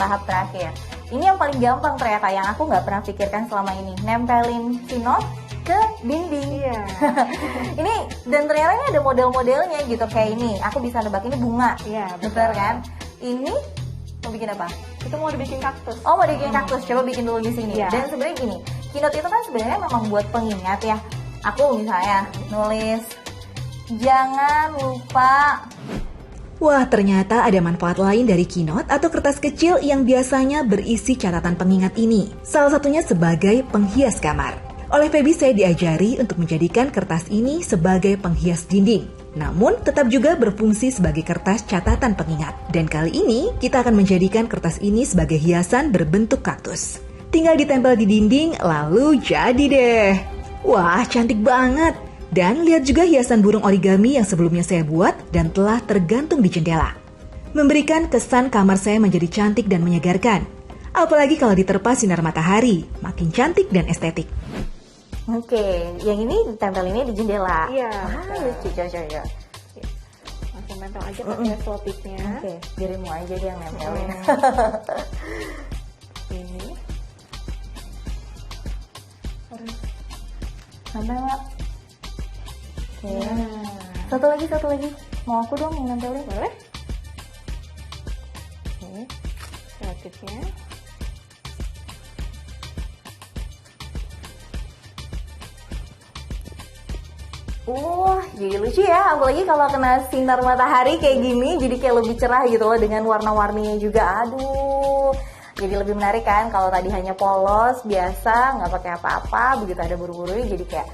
tahap terakhir. Ini yang paling gampang ternyata, yang aku nggak pernah pikirkan selama ini. Nempelin kinot ke dinding. Iya. Ini dan ternyata ini ada model-modelnya gitu, kayak ini. Aku bisa nebak ini bunga. Iya, betul kan? Ini mau bikin apa? Kita mau dibikin kaktus. Oh, mau bikin kaktus. Coba bikin dulu di sini. Iya. Dan sebenarnya gini, kinot itu kan sebenarnya memang buat pengingat ya. Aku misalnya nulis jangan lupa. Wah, ternyata ada manfaat lain dari kinot atau kertas kecil yang biasanya berisi catatan pengingat ini. Salah satunya sebagai penghias kamar. Oleh Feby saya diajari untuk menjadikan kertas ini sebagai penghias dinding. Namun tetap juga berfungsi sebagai kertas catatan pengingat. Dan kali ini kita akan menjadikan kertas ini sebagai hiasan berbentuk kaktus. Tinggal ditempel di dinding, lalu jadi deh. Wah, cantik banget. Dan lihat juga hiasan burung origami yang sebelumnya saya buat dan telah tergantung di jendela. Memberikan kesan kamar saya menjadi cantik dan menyegarkan. Apalagi kalau diterpa sinar matahari, makin cantik dan estetik. Oke, yang ini ditempel ini di jendela. Iya. Lucu, coba. Langsung nempel aja pakai selotipnya. Oke, dirimu aja dia yang nempelin. Ini. Sampai, Mak. Oke. Nah. Satu lagi. Mau aku dong yang nempelin? Boleh? Oke. Selotipnya. Wah, jadi lucu ya. Apalagi kalau kena sinar matahari kayak gini, jadi kayak lebih cerah gitu loh dengan warna-warninya juga. Aduh, jadi lebih menarik kan. Kalau tadi hanya polos, biasa, nggak pakai apa-apa, begitu ada buru-burunya jadi kayak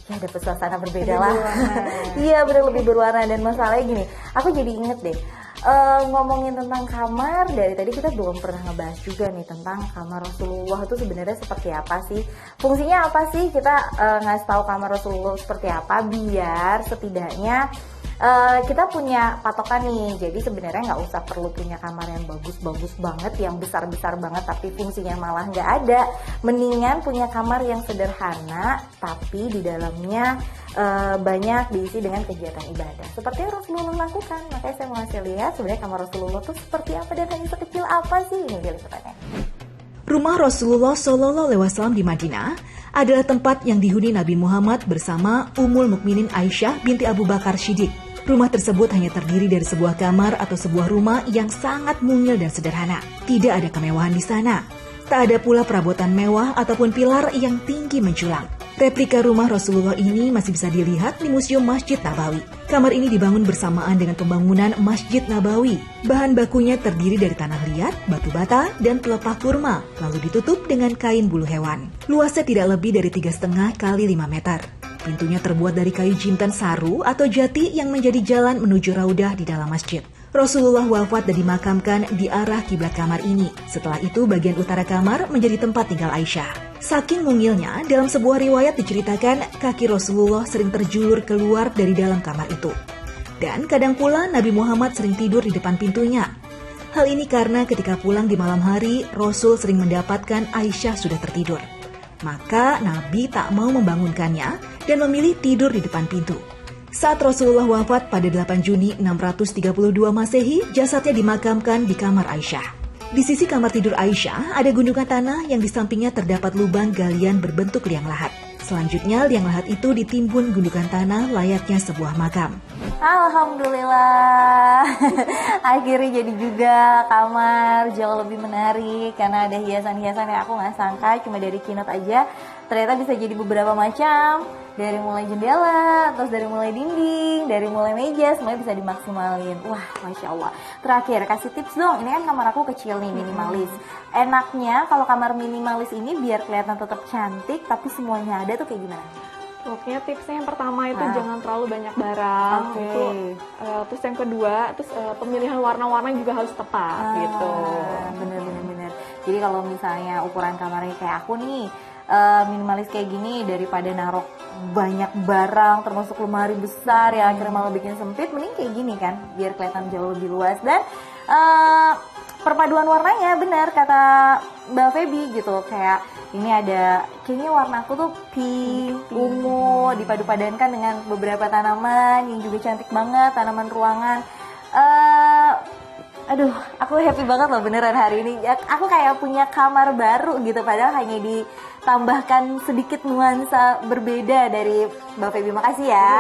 ya dapet suasana berbeda lah. Iya, bener, lebih berwarna. Dan masalahnya gini, aku jadi inget deh. Ngomongin tentang kamar, dari tadi kita belum pernah ngebahas juga nih tentang kamar Rasulullah itu sebenarnya seperti apa sih, fungsinya apa sih, kita ngasih tahu kamar Rasulullah seperti apa biar setidaknya kita punya patokan nih. Jadi sebenarnya nggak usah perlu punya kamar yang bagus-bagus banget, yang besar-besar banget tapi fungsinya malah nggak ada. Mendingan punya kamar yang sederhana tapi di dalamnya banyak diisi dengan kegiatan ibadah seperti yang Rasulullah lakukan. Makanya saya mau ngasih lihat sebenarnya kamar Rasulullah tuh seperti apa dan hanya sekecil apa sih. Ini dia liputannya. Rumah Rasulullah SAW di Madinah adalah tempat yang dihuni Nabi Muhammad bersama Ummul Mukminin Aisyah binti Abu Bakar Shiddiq. Rumah tersebut hanya terdiri dari sebuah kamar atau sebuah rumah yang sangat mungil dan sederhana. Tidak ada kemewahan di sana. Tak ada pula perabotan mewah ataupun pilar yang tinggi menjulang. Replika rumah Rasulullah ini masih bisa dilihat di Museum Masjid Nabawi. Kamar ini dibangun bersamaan dengan pembangunan Masjid Nabawi. Bahan bakunya terdiri dari tanah liat, batu bata, dan pelepah kurma, lalu ditutup dengan kain bulu hewan. Luasnya tidak lebih dari 3,5 kali 5 meter. Pintunya terbuat dari kayu jintan saru atau jati yang menjadi jalan menuju raudah di dalam masjid. Rasulullah wafat dan dimakamkan di arah kiblat kamar ini. Setelah itu bagian utara kamar menjadi tempat tinggal Aisyah. Saking mungilnya, dalam sebuah riwayat diceritakan kaki Rasulullah sering terjulur keluar dari dalam kamar itu. Dan kadang pula Nabi Muhammad sering tidur di depan pintunya. Hal ini karena ketika pulang di malam hari, Rasul sering mendapatkan Aisyah sudah tertidur. Maka Nabi tak mau membangunkannya dan memilih tidur di depan pintu. Saat Rasulullah wafat pada 8 Juni 632 Masehi, jasadnya dimakamkan di kamar Aisyah. Di sisi kamar tidur Aisyah, ada gundukan tanah yang di sampingnya terdapat lubang galian berbentuk liang lahat. Selanjutnya, liang lahat itu ditimbun gundukan tanah layaknya sebuah makam. Alhamdulillah, akhirnya jadi juga kamar jauh lebih menarik karena ada hiasan-hiasan yang aku nggak sangka. Cuma dari kinot aja ternyata bisa jadi beberapa macam, dari mulai jendela, terus dari mulai dinding, dari mulai meja, semuanya bisa dimaksimalin. Wah, Masya Allah. Terakhir, kasih tips dong, ini kan kamar aku kecil nih, minimalis. Enaknya kalau kamar minimalis ini biar kelihatan tetap cantik tapi semuanya ada tuh kayak gimana? Pokoknya tipsnya yang pertama itu jangan terlalu banyak barang. Itu, terus yang kedua, pemilihan warna-warna juga harus tepat gitu. Bener. Jadi kalau misalnya ukuran kamarnya kayak aku nih, minimalis kayak gini, daripada naruh banyak barang termasuk lemari besar yang akhirnya malah bikin sempit, mending kayak gini kan biar kelihatan jauh lebih luas. Dan perpaduan warnanya benar kata Mbak Feby gitu, kayak ini ada kayaknya warna aku tuh pink, ungu, dipadu-padankan dengan beberapa tanaman yang juga cantik banget, tanaman ruangan. Aduh, aku happy banget loh beneran hari ini. Aku kayak punya kamar baru gitu, padahal hanya ditambahkan sedikit nuansa berbeda dari Mbak Feby. Makasih ya.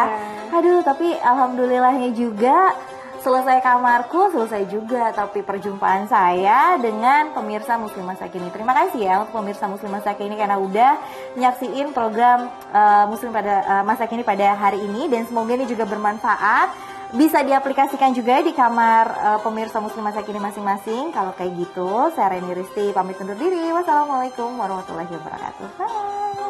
Aduh, tapi alhamdulillahnya juga selesai kamarku, selesai juga tapi perjumpaan saya dengan pemirsa Muslim Masa Kini. Terima kasih ya untuk pemirsa Muslim Masa Kini karena udah nyaksiin program Muslim pada Masa Kini pada hari ini, dan semoga ini juga bermanfaat. Bisa diaplikasikan juga di kamar pemirsa Muslim Masa Kini masing-masing. Kalau kayak gitu, saya Reni Risti pamit undur diri. Wassalamualaikum warahmatullahi wabarakatuh. Bye.